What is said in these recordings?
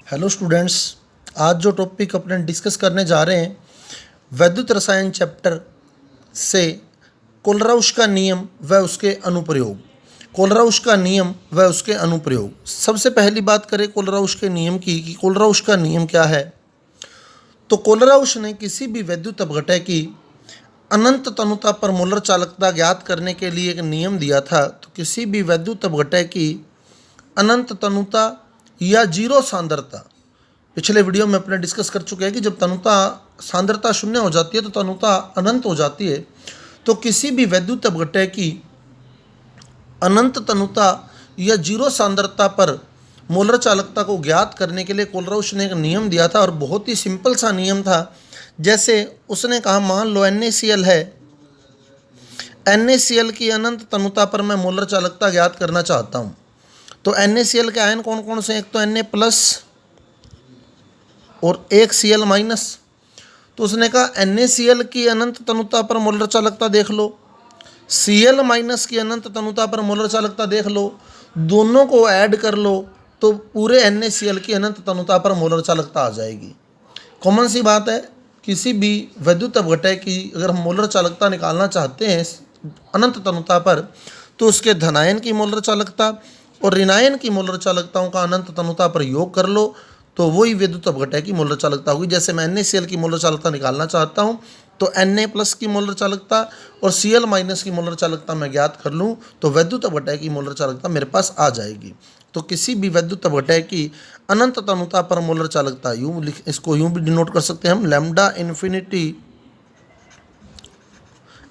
Hello students, आज जो topic अपने डिस्कस करने जा रहे हैं वैद्युत रसायन चैप्टर से कोलराउश का नियम व उसके अनुप्रयोग। कोलराउश का नियम व उसके अनुप्रयोग। सबसे पहली बात करें कोलराउश के नियम की कि कोलराउश का नियम क्या है। तो कोलराउश ने किसी भी वैद्युत अपघटय की अनंत तनुता पर मोलर चालकता ज्ञात करने के लिए एक नियम दिया था। तो किसी भी वैद्युत अपघटय की अनंत तनुता या जीरो सांद्रता, पिछले वीडियो में अपने डिस्कस कर चुके हैं कि जब तनुता सांद्रता शून्य हो जाती है तो तनुता अनंत हो जाती है। तो किसी भी वैद्युत अपघटय की अनंत तनुता या जीरो सांद्रता पर मोलर चालकता को ज्ञात करने के लिए कोलराउश ने एक नियम दिया था और बहुत ही सिंपल सा नियम था। जैसे उसने कहा, मान लो NaCl है, NaCl की अनंत तनुता पर मैं मोलर चालकता ज्ञात करना चाहता हूँ। तो NaCl के आयन कौन कौन से हैं? एक तो Na प्लस और एक Cl माइनस। तो उसने कहा NaCl की अनंत तनुता पर मोलर चालकता देख लो, Cl माइनस की अनंत तनुता पर मोलर चालकता देख लो, दोनों को ऐड कर लो तो पूरे NaCl की अनंत तनुता पर मोलर चालकता आ जाएगी। कॉमन सी बात है, किसी भी वैद्युत अपघटय की अगर हम मोलर चालकता निकालना चाहते हैं अनंत तनुता पर, तो उसके धनायन की मोलर चालकता और ऋणायन की मोलर चालकताओं का अनंत तनुता पर योग कर लो तो वही विद्युत अपघटय की मोलर चालकता होगी। जैसे मैं NaCl की मोलर चालकता निकालना चाहता हूँ तो Na प्लस की मोलर चालकता और Cl माइनस की मोलर चालकता मैं ज्ञात कर लूँ तो वैद्युत अपघटय की मोलर चालकता मेरे पास आ जाएगी। तो किसी भी वैद्युत अपघटय की अनंत तनुता पर मोलर चालकता इसको यूँ भी डिनोट कर सकते हैं हम, लैम्डा इन्फिनिटी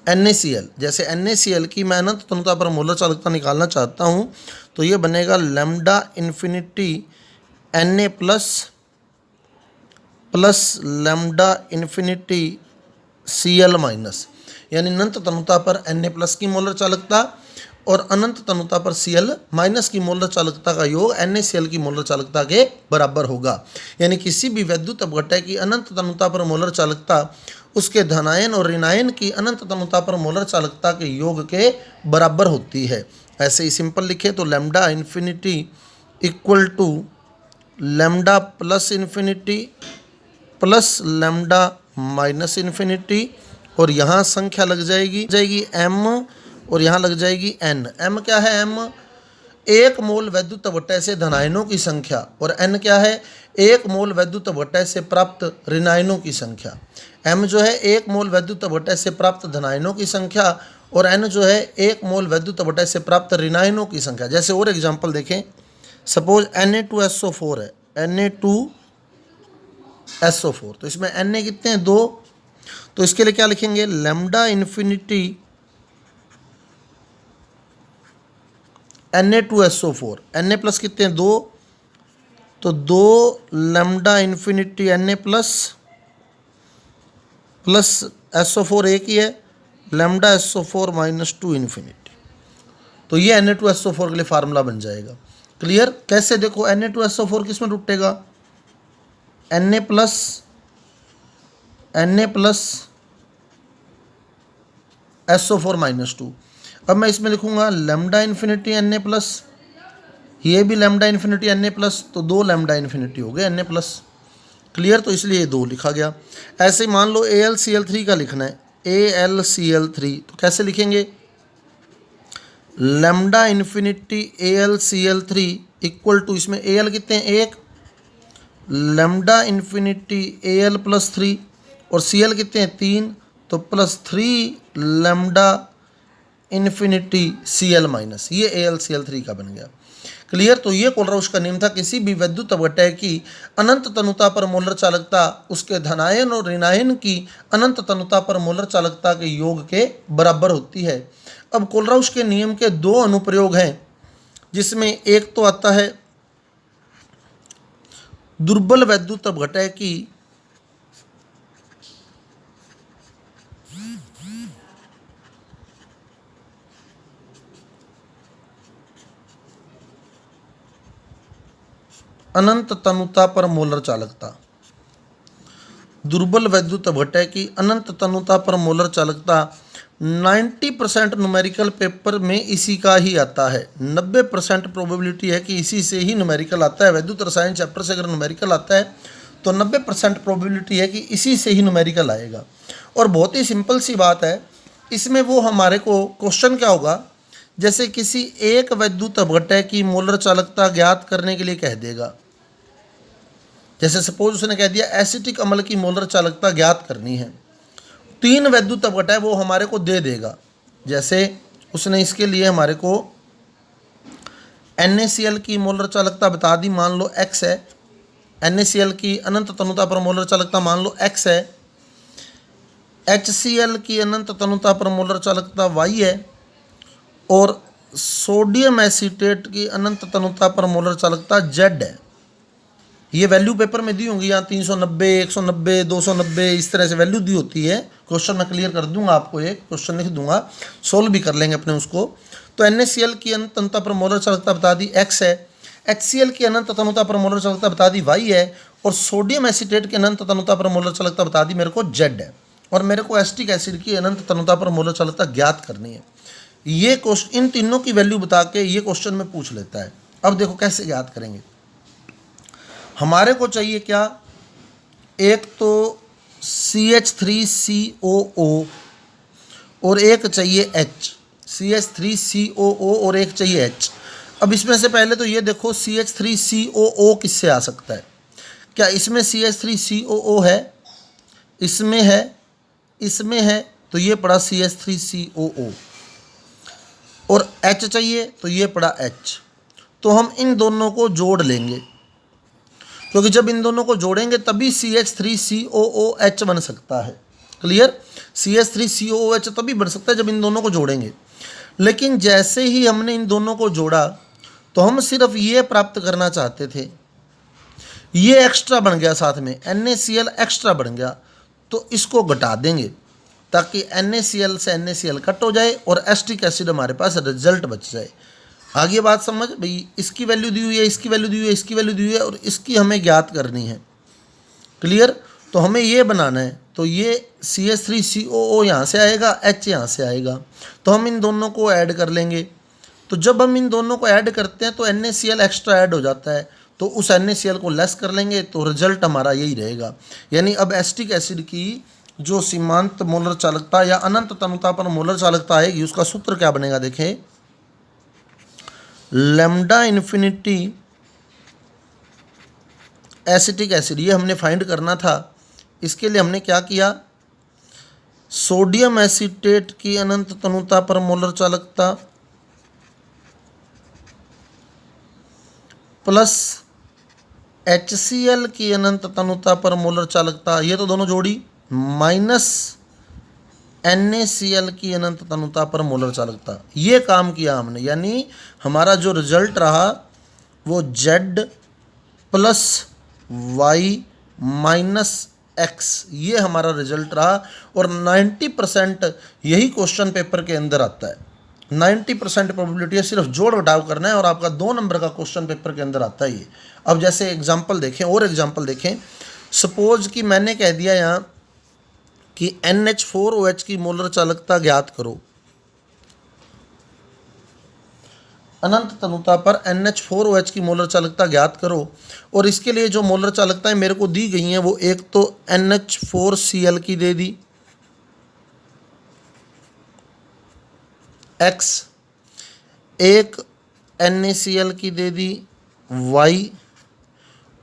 NaCl। जैसे NaCl की मैं अनंत तनुता पर मोलर चालकता निकालना चाहता हूँ तो ये बनेगा lambda infinity Na plus plus lambda infinity Cl minus, यानी अनंत तनुता पर Na प्लस की मोलर चालकता और अनंत तनुता पर Cl माइनस की मोलर चालकता का योग NaCl की मोलर चालकता के बराबर होगा। यानी किसी भी वैद्युत अपघटय की अनंत तनुता पर मोलर चालकता उसके धनायन और ऋणायन की अनंत तनुता पर मोलर चालकता के योग के बराबर होती है। ऐसे ही सिंपल लिखे तो lambda infinity equal to lambda plus infinity plus lambda minus infinity, और यहाँ संख्या लग जाएगी m और यहाँ लग जाएगी n। m क्या है? m एक मोल वैद्युत अपघटय से धनायनों की संख्या और n क्या है? एक मोल वैद्युत अपघटय से प्राप्त ऋणायनों की संख्या। m जो है एक मोल वैद्युत अपघटय से प्राप्त धनायनों की संख्या और n जो है एक मोल वैद्युत अपघटय से प्राप्त ऋणायनों की संख्या। जैसे और एग्जाम्पल देखें, सपोज Na2SO4 है, Na2SO4, तो इसमें Na कितने हैं? 2। तो इसके लिए क्या लिखेंगे? Lambda infinity Na2SO4, Na plus कितने हैं? 2। तो 2 lambda infinity Na plus plus SO4 एक ही है, लैम्डा SO4 माइनस 2 इन्फिनिटी। तो ये Na2SO4 के लिए फार्मूला बन जाएगा। क्लियर? कैसे? देखो Na2SO4 किस में टूटेगा? Na plus SO4 minus 2। अब मैं इसमें लिखूंगा लैम्डा इन्फिनिटी Na प्लस, ये भी लैम्डा इन्फिनिटी Na प्लस, तो 2 लैम्डा इन्फिनिटी हो गए Na प्लस। क्लियर? तो इसलिए 2 लिखा गया। ऐसे मान लो AlCl3 का लिखना है, AlCl3, तो कैसे लिखेंगे? Lambda infinity AlCl3 equal to, इसमें Al कितने हैं? 1, लैम्डा इन्फिनिटी Al प्लस 3 और Cl कितने हैं? 3, तो plus 3 lambda infinity Cl minus, ये AlCl3 का बन गया। क्लियर? तो ये कोलराउश का नियम था, किसी भी वैद्युत अपघटय की अनंत तनुता पर मोलर चालकता उसके धनायन और ऋणायन की अनंत तनुता पर मोलर चालकता के योग के बराबर होती है। अब कोलराउश के नियम के 2 अनुप्रयोग हैं, जिसमें एक तो आता है दुर्बल वैद्युत अपघटय की अनंत तनुता पर मोलर चालकता। दुर्बल वैद्युत अपघटय की अनंत तनुता पर मोलर चालकता 90% न्यूमेरिकल पेपर में इसी का ही आता है। 90% प्रोबेबिलिटी है कि इसी से ही न्यूमेरिकल आता है। वैद्युत रसायन चैप्टर से अगर न्यूमेरिकल आता है तो 90% प्रोबेबिलिटी है कि इसी से ही न्यूमेरिकल आएगा। और बहुत ही सिंपल सी बात है, इसमें वो हमारे को क्वेश्चन क्या होगा, जैसे किसी एक वैद्युत अपघटय की मोलर चालकता ज्ञात करने के लिए कह देगा। जैसे सपोज उसने कह दिया एसिटिक अम्ल की मोलर चालकता ज्ञात करनी है, 3 वैद्युत अपघटय वो हमारे को दे देगा। जैसे उसने इसके लिए हमारे को NaCl की मोलर चालकता बता दी, मान लो X है। NaCl की अनंत तनुता पर मोलर चालकता मान लो X है। HCl की अनंत तनुता पर मोलर चालकता Y है। और सोडियम एसीटेट की अनंत तनुता पर मोलर चालकता Z है। ये वैल्यू पेपर में दी होंगी, यहाँ 390, 190, 290 इस तरह से वैल्यू दी होती है। क्वेश्चन मैं क्लियर कर दूंगा, आपको एक क्वेश्चन लिख दूंगा, सोल्व भी कर लेंगे अपने उसको। तो NaCl की अनंत तनुता पर मोलर चालकता बता दी X है। HCl की अनंत तनुता पर मोलर चालकता बता दी Y है। और सोडियम एसीटेट की अनंत तनुता पर मोलर चालकता बता दी मेरे को Z है। और मेरे को एसिटिक एसिड की अनंत तनुता पर मोलर चालकता ज्ञात करनी है। ये क्वेश्चन इन तीनों की वैल्यू बता के ये क्वेश्चन में पूछ लेता है। अब देखो कैसे ज्ञात करेंगे। हमारे को चाहिए क्या, एक तो CH3COO और एक चाहिए H, CH3COO और एक चाहिए H। अब इसमें से पहले तो ये देखो CH3COO किससे आ सकता है। क्या इसमें CH3COO है, इसमें है, इसमें है, तो ये पड़ा CH3COO। और H चाहिए तो ये पड़ा H। तो हम इन दोनों को जोड़ लेंगे, क्योंकि जब इन दोनों को जोड़ेंगे तभी CH3COOH बन सकता है। क्लियर, CH3COOH तभी बन सकता है जब इन दोनों को जोड़ेंगे। लेकिन जैसे ही हमने इन दोनों को जोड़ा तो हम सिर्फ ये प्राप्त करना चाहते थे, ये एक्स्ट्रा बन गया, साथ में NaCl एक्स्ट्रा बन गया, तो इसको घटा देंगे ताकि NaCl से NaCl कट हो जाए और एसिटिक एसिड हमारे पास रिजल्ट बच जाए। आगे बात समझ भाई, इसकी वैल्यू दी हुई है, इसकी वैल्यू दी हुई है, इसकी वैल्यू दी हुई है और इसकी हमें ज्ञात करनी है। क्लियर, तो हमें ये बनाना है। तो ये CH3COO यहाँ से आएगा, H यहाँ से आएगा, तो हम इन दोनों को ऐड कर लेंगे। तो जब हम इन दोनों को ऐड करते हैं तो NaCl एक्स्ट्रा ऐड हो जाता है, तो उस NaCl को लेस कर लेंगे तो रिजल्ट हमारा यही रहेगा। यानी अब एसिटिक एसिड की जो सीमांत मोलर चालकता या अनंत तनुता पर मोलर चालकता आएगी उसका सूत्र क्या बनेगा, देखें, लैम्डा इन्फिनिटी एसिटिक एसिड, ये हमने फाइंड करना था। इसके लिए हमने क्या किया, सोडियम एसीटेट की अनंत तनुता पर मोलर चालकता प्लस HCl की अनंत तनुता पर मोलर चालकता, ये तो दोनों जोड़ी, माइनस NaCl की अनंत तनुता पर मोलर चालकता। ये काम किया हमने, यानी हमारा जो रिजल्ट रहा वो Z plus Y minus X, ये हमारा रिजल्ट रहा। और 90% यही क्वेश्चन पेपर के अंदर आता है। 90% प्रोबेबिलिटी है, सिर्फ जोड़ घटाव करना है और आपका 2 नंबर का क्वेश्चन पेपर के अंदर आता है ये। अब जैसे एग्जाम्पल देखें, और एग्जाम्पल देखें। सपोज कि मैंने कह दिया यहाँ कि NH4OH की मोलर चालकता ज्ञात करो, अनंत तनुता पर NH4OH की मोलर चालकता ज्ञात करो। और इसके लिए जो मोलर चालकताएं मेरे को दी गई हैं वो एक तो NH4Cl की दे दी X, एक NaCl की दे दी Y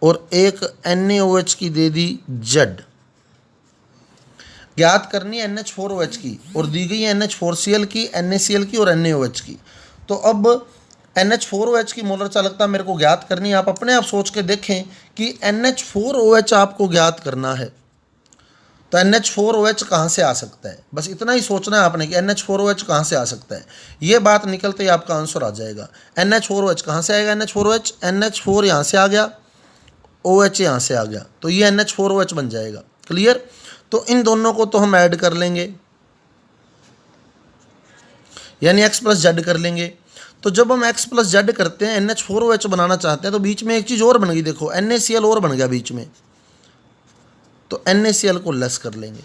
और एक NaOH की दे दी Z। ज्ञात करनी है NH4OH की और दी गई है NH4Cl की, NaCl की और NaOH की। तो अब NH4OH की मोलर चालकता मेरे को ज्ञात करनी है। आप अपने आप सोच के देखें कि NH4OH आपको ज्ञात करना है तो NH4OH कहाँ से आ सकता है, बस इतना ही सोचना है आपने कि NH4OH कहाँ से आ सकता है। ये बात निकलते ही आपका आंसर आ जाएगा। NH4OH कहाँ से आएगा, NH4OH, NH4 यहाँ से आ गया, OH यहाँ से आ गया, तो ये NH4OH बन जाएगा। क्लियर, तो इन दोनों को तो हम ऐड कर लेंगे, यानी X प्लस Z कर लेंगे। तो जब हम X प्लस Z करते हैं, NH4OH बनाना चाहते हैं, तो बीच में एक चीज़ और बन गई, देखो NaCl और बन गया बीच में, तो NaCl को लेस कर लेंगे।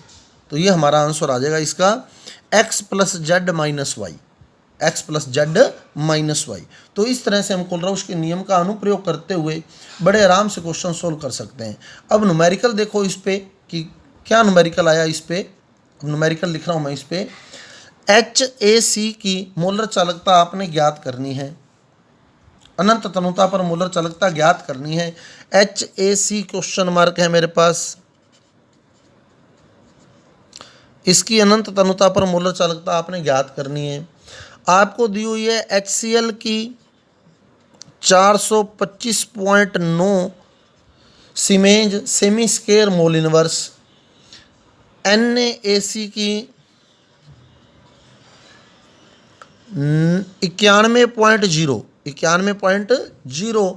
तो ये हमारा आंसर आ जाएगा इसका x plus z minus y, x plus z minus y. तो इस तरह से हम कोलराउश के नियम का अनुप्रयोग करते हुए बड़े आराम से क्वेश्चन सोल्व कर सकते हैं। अब न्यूमेरिकल देखो इस पे कि क्या न्यूमेरिकल आया इस पे। अब न्यूमेरिकल लिख रहा हूँ मैं इस पे। HAC की मोलर चालकता आपने ज्ञात करनी है, अनंत तनुता पर मोलर चालकता ज्ञात करनी है। HAC क्वेश्चन मार्क है मेरे पास, इसकी अनंत तनुता पर मोलर चालकता आपने ज्ञात करनी है। आपको दी हुई है HCl की 425.9 siemens semi square mol inverse, NaC की 91.0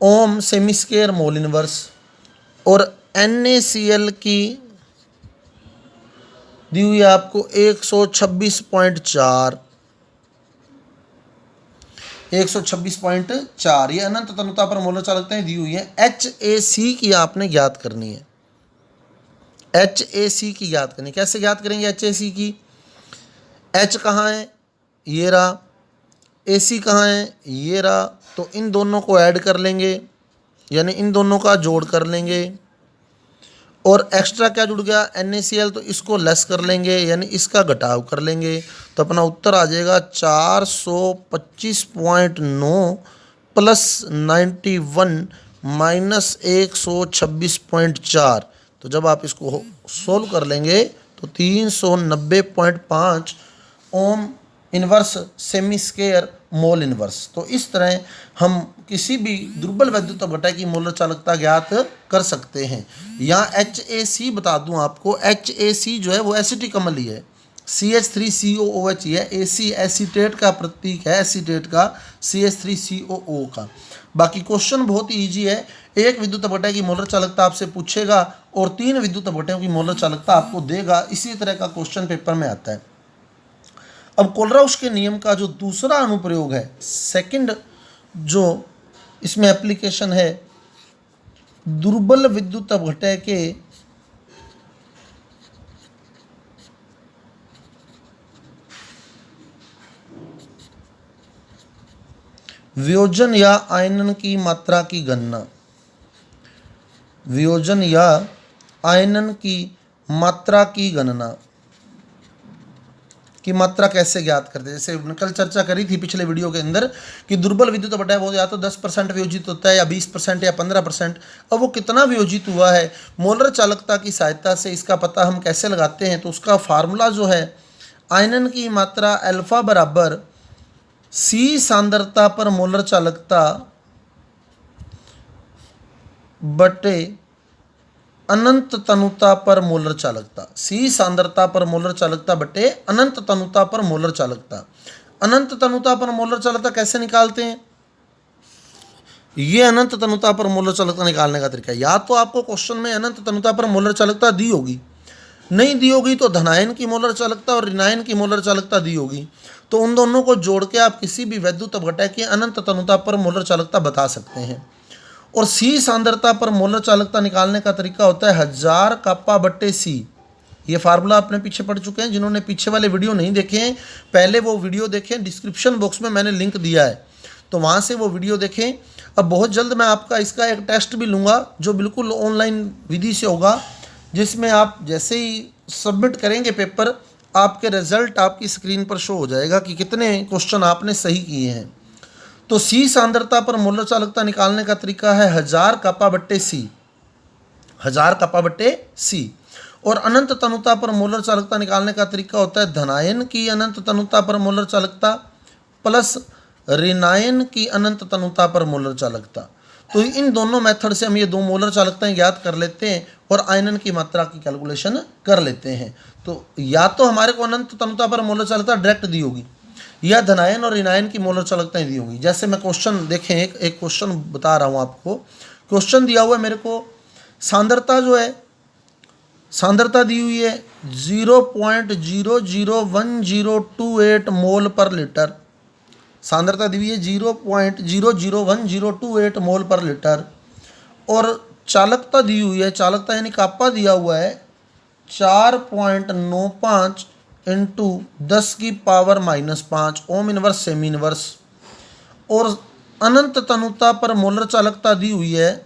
ohm semi square mol inverse, और NaCl की दी हुई है आपको 126.4 ये अनंत तनुता पर मोलर चालकताएं दी हुई है। HAC की आपने ज्ञात करनी है, HAC की ज्ञात करनी। कैसे ज्ञात करेंगे HAC की? H कहाँ है? ये रहा। AC कहाँ है? ये रहा। तो इन दोनों को ऐड कर लेंगे, यानी इन दोनों का जोड़ कर लेंगे, और एक्स्ट्रा क्या जुड़ गया? NaCl, तो इसको लेस कर लेंगे, यानी इसका घटाव कर लेंगे। तो अपना उत्तर आ जाएगा 425.9 प्लस 91 माइनस 126.4। तो जब आप इसको सोल्व कर लेंगे तो 390.5 ohm inverse semi square mol inverse. तो इस तरह हम किसी भी दुर्बल वैद्युत अपघटय की मोलर चालकता ज्ञात कर सकते हैं। यहाँ HAC बता दूं आपको, HAC जो है वो एसिटिक अम्ल ही है, CH3COOH ही है। AC एसीटेट का प्रतीक है, एसीटेट का, CH3COO का। बाकी क्वेश्चन बहुत ही ईजी है। एक विद्युत अपघटय की मोलर चालकता आपसे पूछेगा और 3 विद्युत अपघटयों की मोलर चालकता आपको देगा। इसी तरह का क्वेश्चन पेपर में आता है। अब कोलराउश के नियम का जो दूसरा अनुप्रयोग है, सेकंड जो इसमें एप्लीकेशन है, दुर्बल विद्युत अपघटय के वियोजन या आयनन की मात्रा की गणना, वियोजन या आयनन की मात्रा की गणना की मात्रा कैसे ज्ञात करते हैं। जैसे कल चर्चा करी थी पिछले वीडियो के अंदर कि दुर्बल विद्युत अपघटय वो या तो 10% वियोजित होता है, या 20% या 15%। अब वो कितना वियोजित हुआ है, मोलर चालकता की सहायता से इसका पता हम कैसे लगाते हैं। तो उसका फार्मूला जो है, आयनन की मात्रा अल्फा बराबर C सांद्रता पर मोलर चालकता बटे अनंत तनुता पर मोलर चालकता। C सांद्रता पर मोलर चालकता बटे अनंत तनुता पर मोलर चालकता। अनंत तनुता पर मोलर चालकता कैसे निकालते हैं? ये अनंत तनुता पर मोलर चालकता निकालने का तरीका है। या तो आपको क्वेश्चन में अनंत तनुता पर मोलर चालकता दी होगी, नहीं दी होगी तो धनायन की मोलर चालकता और ऋणायन की मोलर चालकता दी होगी। तो उन दोनों को जोड़ के आप किसी भी वैद्युत अपघटय की अनंत तनुता पर मोलर चालकता बता सकते हैं। और C सांद्रता पर मोलर चालकता निकालने का तरीका होता है 1000 कापा बट्टे C। ये फार्मूला आपने पीछे पढ़ चुके हैं। जिन्होंने पीछे वाले वीडियो नहीं देखे हैं, पहले वो वीडियो देखें, डिस्क्रिप्शन बॉक्स में मैंने लिंक दिया है, तो वहाँ से वो वीडियो देखें। अब बहुत जल्द मैं आपका इसका एक टेस्ट भी लूँगा जो बिल्कुल ऑनलाइन विधि से होगा, जिसमें आप जैसे ही सबमिट करेंगे पेपर, आपके रिजल्ट आपकी स्क्रीन पर शो हो जाएगा कि कितने क्वेश्चन आपने सही किए हैं। तो C सांद्रता पर मोलर चालकता निकालने का तरीका है 1000 कापा बट्टे C, 1000 कापा बट्टे C। और अनंत तनुता पर मोलर चालकता निकालने का तरीका होता है धनायन की अनंत तनुता पर मोलर चालकता प्लस ऋणायन की अनंत तनुता पर मोलर चालकता। तो इन दोनों मेथड से हम ये दो मोलर चालकताएं ज्ञात कर लेते हैं और आयनन की मात्रा की कैलकुलेशन कर लेते हैं। तो या तो हमारे को अनंत तनुता पर मोलर चालकता डायरेक्ट दी होगी, या धनायन और ऋणायन की मोलर चालकताएं दी होंगी। जैसे मैं क्वेश्चन देखें, एक क्वेश्चन बता रहा हूँ आपको। क्वेश्चन दिया हुआ है मेरे को, सांद्रता जो है, सांद्रता दी हुई है 0.001028 मोल पर लीटर। सांद्रता दी हुई है 0.001028 मोल पर लीटर। और चालकता दी हुई है, चालकता यानी कापा दिया हुआ है 4.95 into 10⁻⁻5 ohm inverse semi inverse, और अनंत तनुता पर मोलर चालकता दी हुई है,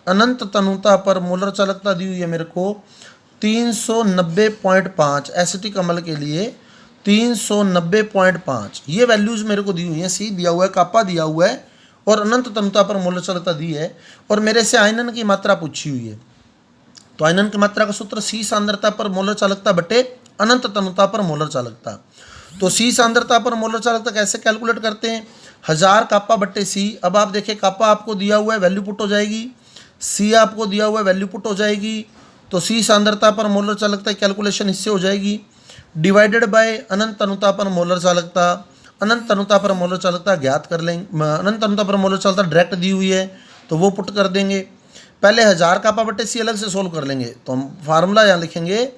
अनंत तनुता पर मोलर चालकता दी हुई है मेरे को 390.5 एसिटिक अम्ल के लिए 390.5, ये वैल्यूज़ मेरे को दी हुई हैं। सी दिया हुआ है, कापा दिया हुआ है और अनंत तनुता पर मोलर चालकता दी है, और मेरे से आयनन की मात्रा पूछी हुई है। तो आयनन की मात्रा का सूत्र सी सांद्रता पर मोलर चालकता बटे अनंत तनुता पर मोलर चालकता। तो सी सांद्रता पर मोलर चालकता कैसे कैलकुलेट करते हैं, 1000 कापा बट्टे सी। अब आप देखें कापा आपको दिया हुआ है, वैल्यू पुट हो जाएगी, सी आपको दिया हुआ है, वैल्यू पुट हो जाएगी। तो सी सांद्रता पर मोलर चालकता कैलकुलेशन इससे हो जाएगी, डिवाइडेड बाय अनंत तनुता पर मोलर चालकता। अनंत तनुता पर मोलर चालकता ज्ञात कर लेंगे, अनंत तनुता पर मोलर चालकता डायरेक्ट दी हुई है तो वो पुट कर देंगे। पहले 1000 कापा बट्टे सी अलग से सोल्व कर लेंगे, तो हम फार्मूला यहाँ लिखेंगे,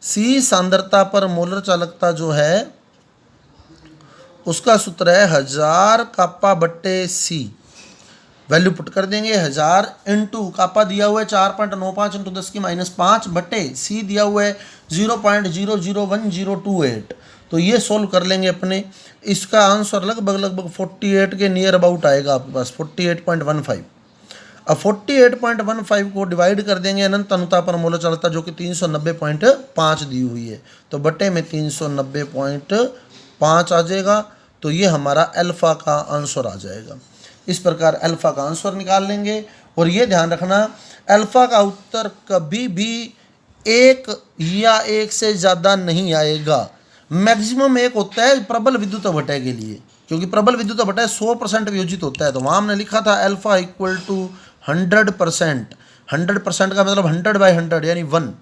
सी सांद्रता पर मोलर चालकता जो है उसका सूत्र है 1000 कापा बट्टे सी, वैल्यू पुट कर देंगे 1000 इंटू कापा दिया हुआ है 4.95 इंटू 10⁻5 बटे सी दिया हुआ है 0.001028। तो ये सोल्व कर लेंगे अपने, इसका आंसर लगभग 48 के नियर अबाउट आएगा आपके पास, 48.15। अब 48.15 को डिवाइड कर देंगे अनंत तनुता पर मोलर चालकता जो कि 390.5 दी हुई है, तो बटे में 390.5 आ जाएगा। तो ये हमारा अल्फ़ा का आंसर आ जाएगा। इस प्रकार अल्फ़ा का आंसर निकाल लेंगे। और ये ध्यान रखना, अल्फ़ा का उत्तर कभी भी एक या एक से ज़्यादा नहीं आएगा, मैक्सिमम एक होता है प्रबल विद्युत अपव्यय के लिए, क्योंकि प्रबल विद्युत अपव्यय 100% वियोजित होता है। तो वहाँ हमने लिखा था अल्फ़ा इक्वल टू 100%, 100% का मतलब 100/100 यानी 1।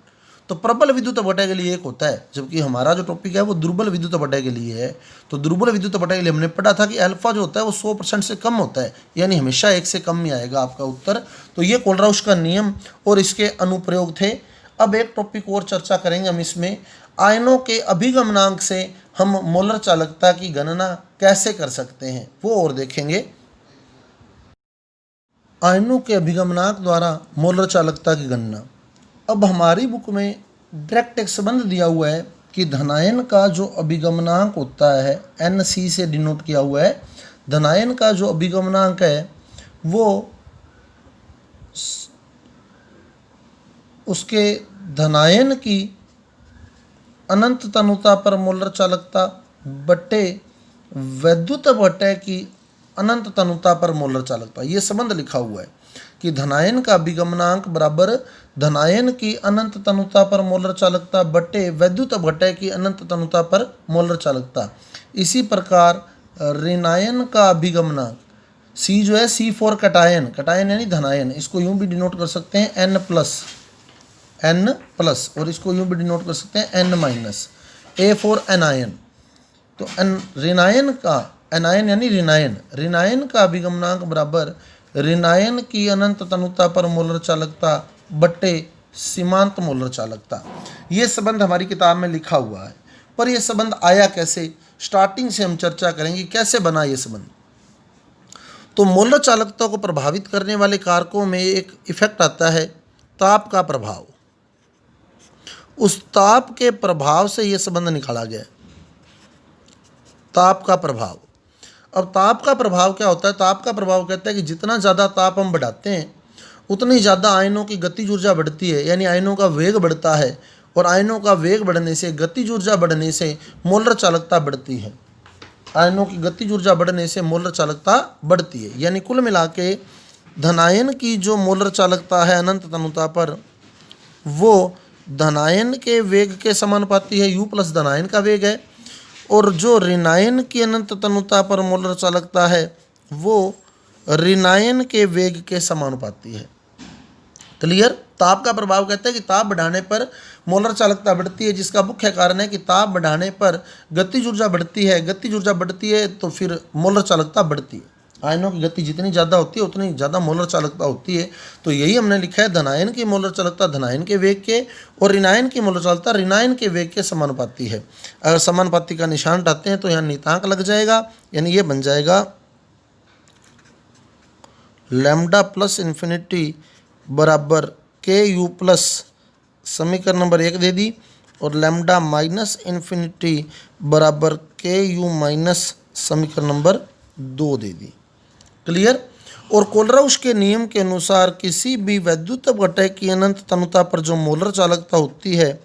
तो प्रबल विद्युत अपव्यय के लिए एक होता है, जबकि हमारा जो टॉपिक है वो दुर्बल विद्युत अपव्यय के लिए है। तो दुर्बल विद्युत अपव्यय के लिए हमने पढ़ा था कि अल्फा जो होता है वो 100% से कम होता है, यानी हमेशा एक से कम ही आएगा आपका उत्तर। तो ये कोलराउस का नियम और इसके अनुप्रयोग थे। अब एक टॉपिक और चर्चा करेंगे हम इसमें, आयनों के अभिगमनांक से हम मोलर चालकता की गणना कैसे कर सकते हैं वो और देखेंगे। आयनों के अभिगमनांक द्वारा मोलर चालकता की गणना। अब हमारी बुक में डायरेक्ट एक संबंध दिया हुआ है कि धनायन का जो अभिगमनांक होता है NC से डिनोट किया हुआ है, धनायन का जो अभिगमनांक है वो उसके धनायन की अनंत तनुता पर मोलर चालकता बटे वैद्युत अपव्यय की अनंत तनुता पर मोलर चालकता, ये संबंध लिखा हुआ है कि धनायन का अभिगमनांक बराबर धनायन की अनंत तनुता पर मोलर चालकता बटे वैद्युत अपव्यय की अनंत तनुता पर मोलर चालकता। इसी प्रकार ऋणायन का अभिगमनांक C जो है C4 कटायन, कटायन यानी धनायन, इसको यूं भी डिनोट कर सकते हैं N प्लस, और इसको यूं भी डिनोट कर सकते हैं N-, A4 एनायन। तो ऋणायन का, एनायन यानी ऋणायन, ऋणायन का अभिगमनांक बराबर ऋणायन की अनंत तनुता पर मोलर चालकता बट्टे सीमांत मोलर चालकता। ये संबंध हमारी किताब में लिखा हुआ है, पर यह संबंध आया कैसे, स्टार्टिंग से हम चर्चा करेंगे कैसे बना ये संबंध। तो मोलर चालकता को प्रभावित करने वाले कारकों में एक इफेक्ट आता है ताप का प्रभाव। उस ताप के प्रभाव से यह संबंध निकाला गया, ताप का प्रभाव। अब ताप का प्रभाव क्या होता है, ताप का प्रभाव कहता है कि जितना ज़्यादा ताप हम बढ़ाते हैं उतनी ज़्यादा आयनों की गतिज ऊर्जा बढ़ती है, यानी आयनों का वेग बढ़ता है, और आयनों का वेग बढ़ने से, गतिज ऊर्जा बढ़ने से मोलर चालकता बढ़ती है। आयनों की गतिज ऊर्जा बढ़ने से मोलर चालकता बढ़ती है, यानी कुल मिला के धनायन की जो मोलर चालकता है अनंत तनुता पर वो धनायन के वेग के समानुपाती है, U प्लस धनायन का वेग है, और जो ऋणायन की अनंत तनुता पर मोलर चालकता है वो ऋणायन के वेग के समानुपाती है। क्लियर। ताप का प्रभाव कहते हैं कि ताप बढ़ाने पर मोलर चालकता बढ़ती है, जिसका मुख्य कारण है कि ताप बढ़ाने पर गतिज ऊर्जा बढ़ती है, गतिज ऊर्जा बढ़ती है तो फिर मोलर चालकता बढ़ती है। आयनों की गति जितनी ज़्यादा होती है उतनी ज़्यादा मोलर चालकता होती है। तो यही हमने लिखा है, धनायन की मोलर चालकता धनायन के वेग के और ऋणायन की मोलर चालकता ऋणायन के वेग के समानुपाती है। अगर समानुपाती का निशान हटाते हैं तो यहाँ नियतांक लग जाएगा, यानी ये बन जाएगा लैम्डा प्लस इन्फिनिटी बराबर KU प्लस, समीकरण नंबर 1 दे दी, और लैम्डा माइनस इन्फिनिटी बराबर के यू माइनस समीकरण नंबर 2 दे दी। क्लियर। और कोलराउस के नियम के अनुसार किसी भी वैद्युत घटक की अनंत तनुता पर जो मोलर चालकता होती है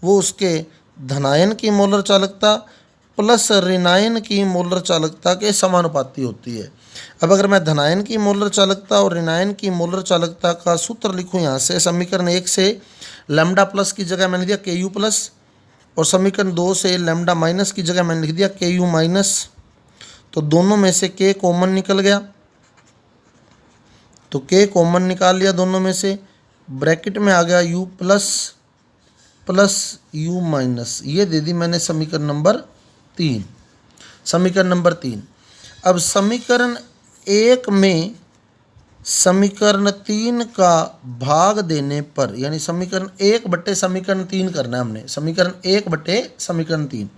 वो उसके धनायन की मोलर चालकता प्लस ऋणायन की मोलर चालकता के समानुपाती होती है। अब अगर मैं धनायन की मोलर चालकता और ऋणायन की मोलर चालकता का सूत्र लिखूं यहाँ से, समीकरण 1 से लैम्डा प्लस की जगह मैंने दिया के यू प्लस, और समीकरण 2 से लैम्डा माइनस की जगह मैंने लिख दिया के यू माइनस। तो दोनों में से के कॉमन निकल गया, तो के कॉमन निकाल लिया दोनों में से, ब्रैकेट में आ गया you plus plus you minus, ये दे दी मैंने समीकरण नंबर 3। समीकरण नंबर 3। अब समीकरण 1 में समीकरण 3 का भाग देने पर, यानी समीकरण 1 बटे समीकरण 3 करना है हमने, समीकरण 1 बटे समीकरण 3।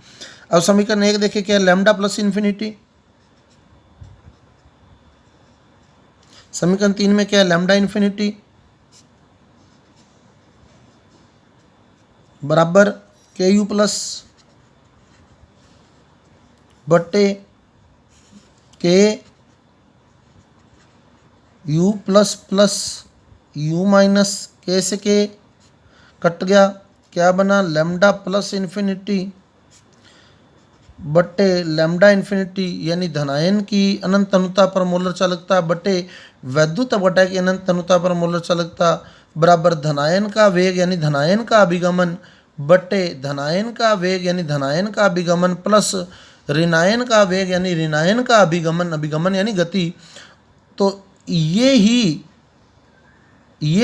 अब समीकरण 1 देखिए क्या है, लैम्डा प्लस इन्फिनिटी, समीकरण 3 में क्या है, लैम्डा इन्फिनिटी बराबर के यू प्लस बटे के you plus plus you minus, के से के कट गया, क्या बना, लैम्डा प्लस इन्फिनिटी बटे लैम्डा इन्फिनिटी यानी धनायन की अनंत तनुता पर मोलर चालकता बटे वैद्युत अपघटक की अनंत तनुता पर मोलर चालकता बराबर धनायन का वेग यानी धनायन का अभिगमन बटे धनायन का वेग यानी धनायन का अभिगमन प्लस ऋणायन का वेग यानी ऋणायन का अभिगमन, अभिगमन यानी गति। तो ये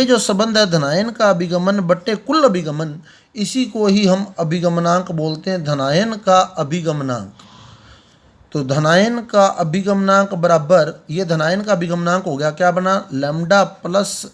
जो संबंध है धनायन का अभिगमन बटे कुल अभिगमन, इसी को ही हम अभिगमनांक बोलते हैं, धनायन का अभिगमनांक। तो धनायन का अभिगमनांक बराबर, ये धनायन का अभिगमनांक हो गया, क्या बना, लैम्डा प्लस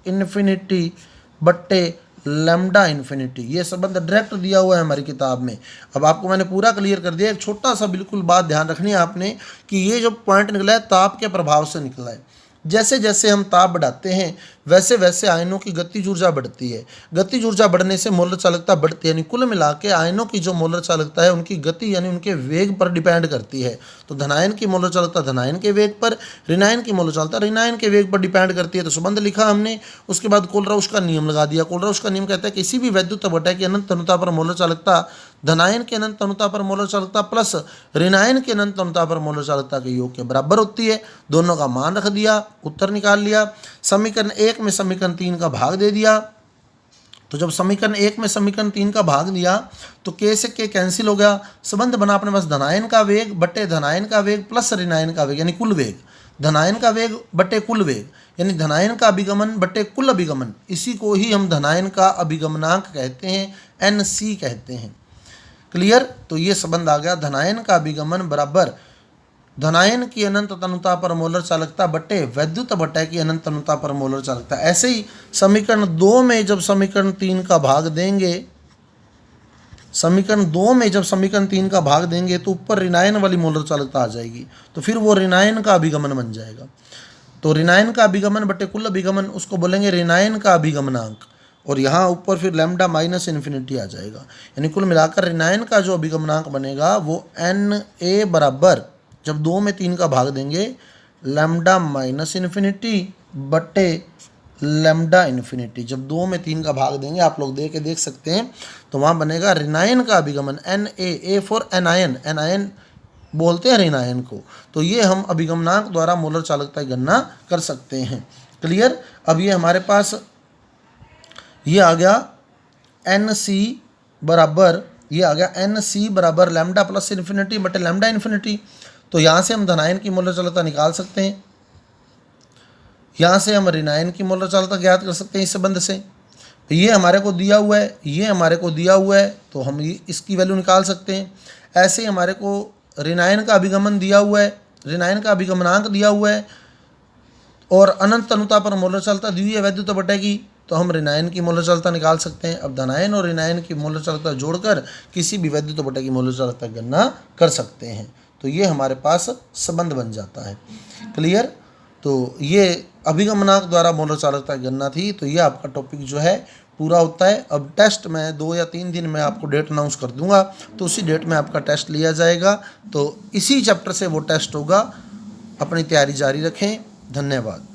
इन्फिनिटी बट्टे लैम्डा इन्फिनिटी। ये संबंध डायरेक्ट दिया हुआ है हमारी किताब में। अब आपको मैंने पूरा क्लियर कर दिया। एक छोटा सा बिल्कुल बात ध्यान रखनी है आपने कि ये जो पॉइंट निकला है ताप के प्रभाव से निकला है। जैसे जैसे हम ताप बढ़ाते हैं वैसे वैसे आयनों की गतिज ऊर्जा बढ़ती है, गतिज ऊर्जा बढ़ने से मोलर चालकता बढ़ती है, यानी कुल मिला के आयनों की जो मोलर चालकता है उनकी गति यानी उनके वेग पर डिपेंड करती है। तो धनायन की मोलर चालकता धनायन के वेग पर, ऋणायन की मोलर चालकता ऋणायन के वेग पर डिपेंड करती है। तो संबंध लिखा हमने, उसके बाद कोलराउस का नियम लगा दिया। कोलराउस का नियम कहता है किसी भी वैद्युत अपघटक की अनंत तनुता पर मोलर चालकता धनायन के अनंत तनुता पर मोलर चालकता प्लस ऋणायन के अनंत तनुता पर मोलर चालकता के योग के बराबर होती है। दोनों का मान रख दिया, उत्तर निकाल लिया। समीकरण 1 में समीकरण 3 का भाग दे दिया। तो जब समीकरण 1 में समीकरण 3 का भाग दिया तो के से के कैंसिल हो गया। संबंध बना अपने पास धनायन का वेग बटे धनायन का वेग प्लस ऋणायन का वेग यानी कुल वेग, धनायन का वेग बटे कुल वेग यानी धनायन का अभिगमन बटे कुल अभिगमन। इसी को ही हम धनायन का अभिगमनांक कहते हैं, NC कहते हैं। क्लियर। तो ये संबंध आ गया, धनायन का अभिगमन बराबर धनायन की अनंत तनुता पर मोलर चालकता बटे वैद्युत अपघटक की अनंत तनुता पर मोलर चालकता। ऐसे ही समीकरण 2 में जब समीकरण 3 का भाग देंगे, समीकरण 2 में जब समीकरण 3 का भाग देंगे तो ऊपर ऋणायन वाली मोलर चालकता आ जाएगी, तो फिर वो ऋणायन का अभिगमन बन जाएगा। तो ऋणायन का अभिगमन बटे कुल अभिगमन, उसको बोलेंगे ऋणायन का अभिगमनांक, और यहाँ ऊपर फिर लैम्डा माइनस इन्फिनिटी आ जाएगा। यानी कुल मिलाकर ऋणायन का जो अभिगमनांक बनेगा वो NA बराबर, जब 2 में 3 का भाग देंगे, लैम्डा माइनस इन्फिनिटी बटे लैम्डा इन्फिनिटी। जब 2 में 3 का भाग देंगे, आप लोग देख सकते हैं, तो वहाँ बनेगा ऋणायन का अभिगमन NA, A for anion, anion बोलते हैं ऋणायन को। तो ये हम अभिगमनांक द्वारा मोलर चालकता की गणना कर सकते हैं। क्लियर। अब ये हमारे पास ये आ गया NC बराबर, ये आ गया NC बराबर लैम्डा प्लस इन्फिनिटी बटे लैम्डा इन्फिनिटी। तो यहाँ से हम धनायन की मोलर चालकता निकाल सकते हैं, यहाँ से हम ऋणायन की मोलर चालकता ज्ञात कर सकते हैं इस संबंध से। ये हमारे को दिया हुआ है, ये हमारे को दिया हुआ है, तो हम इसकी वैल्यू निकाल सकते हैं। ऐसे ही हमारे को ऋणायन का अभिगमन दिया हुआ है, ऋणायन का अभिगमनांक दिया हुआ है, और अनंत तनुता पर मोलर चालकता दी हुई है वैद्युत अपघटक की, तो हम ऋणायन की मोलर चालकता निकाल सकते हैं। अब धनायन और ऋणायन की मोलर चालकता जोड़कर किसी भी वैद्युत अपघटक की मोलर चालकता की गणना कर सकते हैं। तो ये हमारे पास संबंध बन जाता है। क्लियर। तो ये अभिगमनांक द्वारा मोलर चालकता की गणना थी। तो ये आपका टॉपिक जो है पूरा होता है। अब टेस्ट मैं 2 या 3 दिन में आपको डेट अनाउंस कर दूंगा, तो उसी डेट में आपका टेस्ट लिया जाएगा। तो इसी चैप्टर से वो टेस्ट होगा। अपनी तैयारी जारी रखें। धन्यवाद।